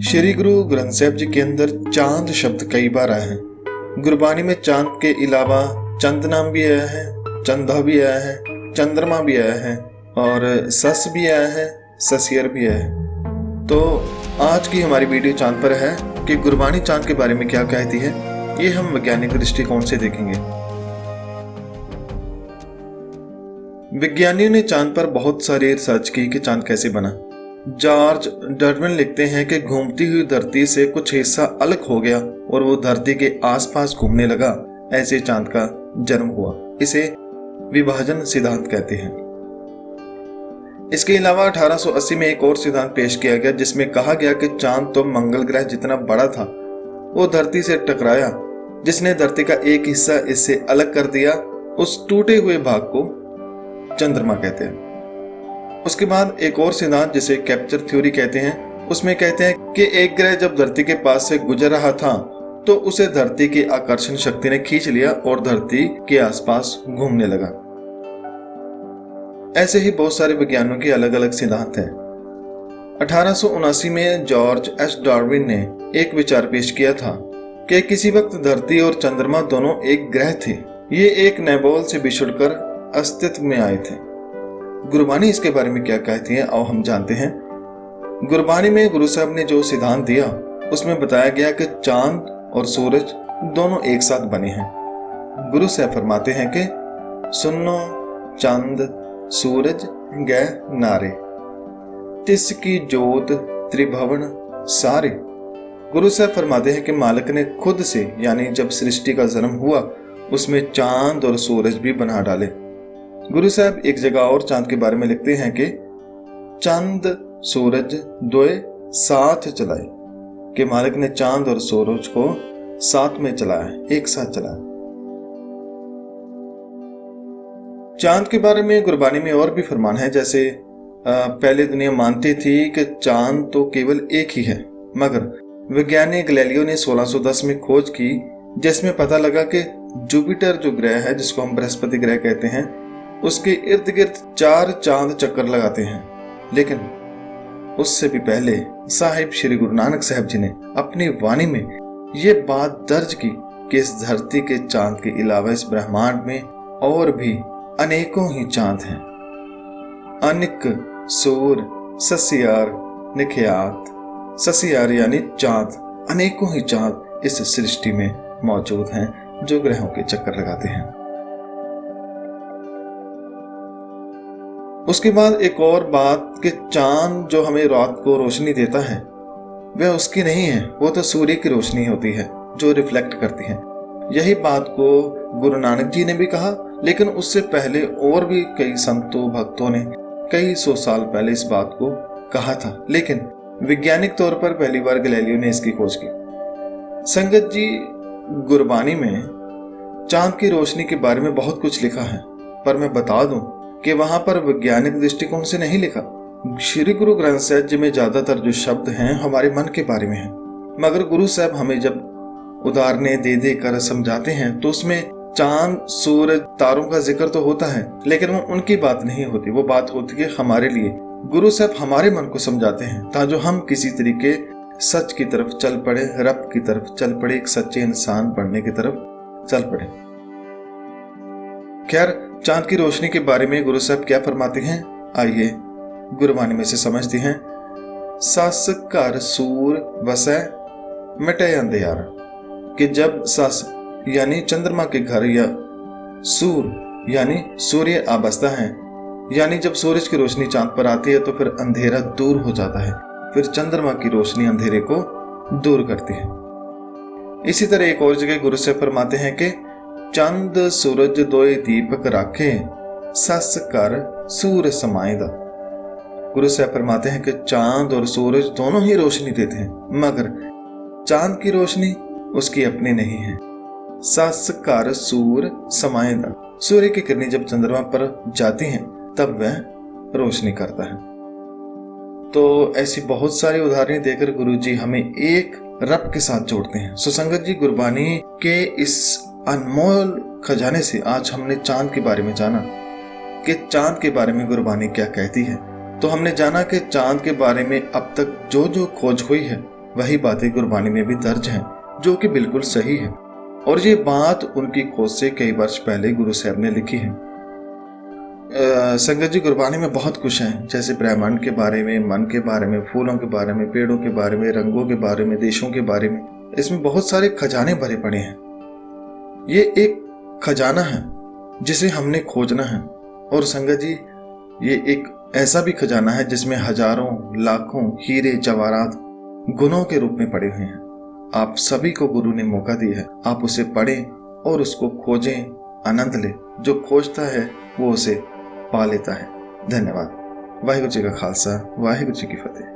श्री गुरु ग्रंथ साहिब जी के अंदर चांद शब्द कई बार आए हैं। गुरबानी में चांद के अलावा चंद नाम भी आया है, चंदा भी आया है, चंद्रमा भी आया है और सस भी आया है, ससियर भी आया है। तो आज की हमारी वीडियो चांद पर है कि गुरबानी चांद के बारे में क्या कहती है, ये हम वैज्ञानिक दृष्टिकोण से देखेंगे। विज्ञानियों ने चांद पर बहुत सारी रिसर्च की कि चांद कैसे बना। जॉर्ज डार्विन लिखते हैं कि घूमती हुई धरती से कुछ हिस्सा अलग हो गया और वो धरती के आसपास घूमने लगा, ऐसे चांद का जन्म हुआ। इसे विभाजन सिद्धांत कहते हैं। इसके अलावा 1880 में एक और सिद्धांत पेश किया गया जिसमें कहा गया कि चांद तो मंगल ग्रह जितना बड़ा था, वो धरती से टकराया, जिसने धरती का एक हिस्सा इससे अलग कर दिया। उस टूटे हुए भाग को चंद्रमा कहते हैं। उसके बाद एक और सिद्धांत जिसे कैप्चर थ्योरी कहते हैं, उसमें कहते हैं कि एक ग्रह जब धरती के पास से गुजर रहा था तो उसे धरती की आकर्षण शक्ति ने खींच लिया और धरती के आसपास घूमने लगा। ऐसे ही बहुत सारे विज्ञानियों के अलग अलग सिद्धांत हैं। 1879 में जॉर्ज एस डार्विन ने एक विचार पेश किया था कि किसी वक्त धरती और चंद्रमा दोनों एक ग्रह थे। ये एक नेबुला से बिछुड़कर अस्तित्व में आए थे। गुरबानी इसके बारे में क्या कहती है, आओ हम जानते हैं। गुरबानी में गुरु साहब ने जो सिद्धांत दिया उसमें बताया गया कि चांद और सूरज दोनों एक साथ बने हैं। गुरु साहब फरमाते हैं कि सुनो चांद सूरज गए नारे, तिसकी जोत त्रिभुवन सारे। गुरु साहब फरमाते हैं कि मालिक ने खुद से, यानी जब सृष्टि का जन्म हुआ, उसमें चांद और सूरज भी बना डाले। गुरु साहब एक जगह और चांद के बारे में लिखते हैं कि चांद सूरज दोए साथ चलाए, कि मालिक ने चांद और सूरज को साथ में चलाया, एक साथ चलाया। चांद के बारे में गुरबानी में और भी फरमान है, जैसे पहले दुनिया मानती थी कि चांद तो केवल एक ही है, मगर वैज्ञानिक गैलीलियो ने 1610 में खोज की जिसमें पता लगा कि जुपिटर जो ग्रह है, जिसको हम बृहस्पति ग्रह कहते हैं, उसके इर्द गिर्द 4 चांद चक्कर लगाते हैं। लेकिन उससे भी पहले साहिब श्री गुरु नानक साहब जी ने अपनी वाणी में ये बात दर्ज की कि इस धरती के चांद के अलावा इस ब्रह्मांड में और भी अनेकों ही चांद हैं। अनिक सूर ससियार निखयात, ससियार यानी चांद, अनेकों ही चांद इस सृष्टि में मौजूद हैं जो ग्रहों के चक्कर लगाते हैं। उसके बाद एक और बात कि चांद जो हमें रात को रोशनी देता है वह उसकी नहीं है, वो तो सूर्य की रोशनी होती है जो रिफ्लेक्ट करती है। यही बात को गुरु नानक जी ने भी कहा, लेकिन उससे पहले और भी कई संतों भक्तों ने कई सौ साल पहले इस बात को कहा था, लेकिन वैज्ञानिक तौर पर पहली बार गैलीलियो ने इसकी खोज की। संगत जी, गुरबानी में चांद की रोशनी के बारे में बहुत कुछ लिखा है, पर मैं बता दूं कि वहां पर वैज्ञानिक दृष्टिकोण से नहीं लिखा। श्री गुरु ग्रंथ साहिब जी में ज्यादातर जो शब्द हैं हमारे मन के बारे में हैं, मगर गुरु साहब हमें जब उदाहरणें दे दे कर समझाते हैं तो उसमें चांद सूरज तारों का जिक्र तो होता है, लेकिन वो उनकी बात नहीं होती, वो बात होती है हमारे लिए। गुरु साहब हमारे मन को समझाते हैं ताकि हम किसी तरीके सच की तरफ चल पड़े, रब की तरफ चल पड़े, एक सच्चे इंसान बनने की तरफ चल पड़े। खैर, चांद की रोशनी के बारे में गुरु साहब क्या फरमाते हैं, आइए गुरबानी में से समझते हैं। सस घर सूर वसै मिटे अंधियारा, कि जब सस यानी चंद्रमा के घर या सूर यानी सूर्य आ बसता है, यानी जब सूरज की रोशनी चांद पर आती है तो फिर अंधेरा दूर हो जाता है, फिर चंद्रमा की रोशनी अंधेरे को दूर करती है। इसी तरह एक और जगह गुरु साहब फरमाते हैं कि चंद सूरज दोए दीपक राखे, सस कर सूर समाएदा। गुरु साहब फरमाते हैं कि चांद और सूरज दोनों ही रोशनी देते हैं, मगर चांद की रोशनी उसकी अपनी नहीं है। सस कर सूर समाएदा, सूर्य की किरणें जब चंद्रमा पर जाती हैं तब वह रोशनी करता है। तो ऐसी बहुत सारी उदाहरणें देकर गुरुजी हमें एक रब के साथ जोड़ते हैं। सुसंगत जी, गुरबानी के इस अनमोल खजाने से आज हमने चांद के बारे में जाना कि चांद के बारे में गुरबानी क्या कहती है। तो हमने जाना कि चांद के बारे में अब तक जो जो खोज हुई है वही बातें गुरबानी में भी दर्ज हैं, जो कि बिल्कुल सही है। और ये बात उनकी खोज से कई वर्ष पहले गुरु साहब ने लिखी है। संगत जी, गुरबानी में बहुत कुछ है, जैसे ब्रह्मांड के बारे में, मन के बारे में, फूलों के बारे में, पेड़ों के बारे में, रंगों के बारे में, देशों के बारे में। इसमें बहुत सारे खजाने भरे पड़े हैं। ये एक खजाना है जिसे हमने खोजना है। और संगत जी, ये एक ऐसा भी खजाना है जिसमें हजारों लाखों हीरे जवाहरात गुणों के रूप में पड़े हुए हैं। आप सभी को गुरु ने मौका दिया है, आप उसे पढ़ें और उसको खोजें, आनंद लें। जो खोजता है वो उसे पा लेता है। धन्यवाद। वाहिगुरु जी का खालसा, वाहिगुरु जी की फतेह।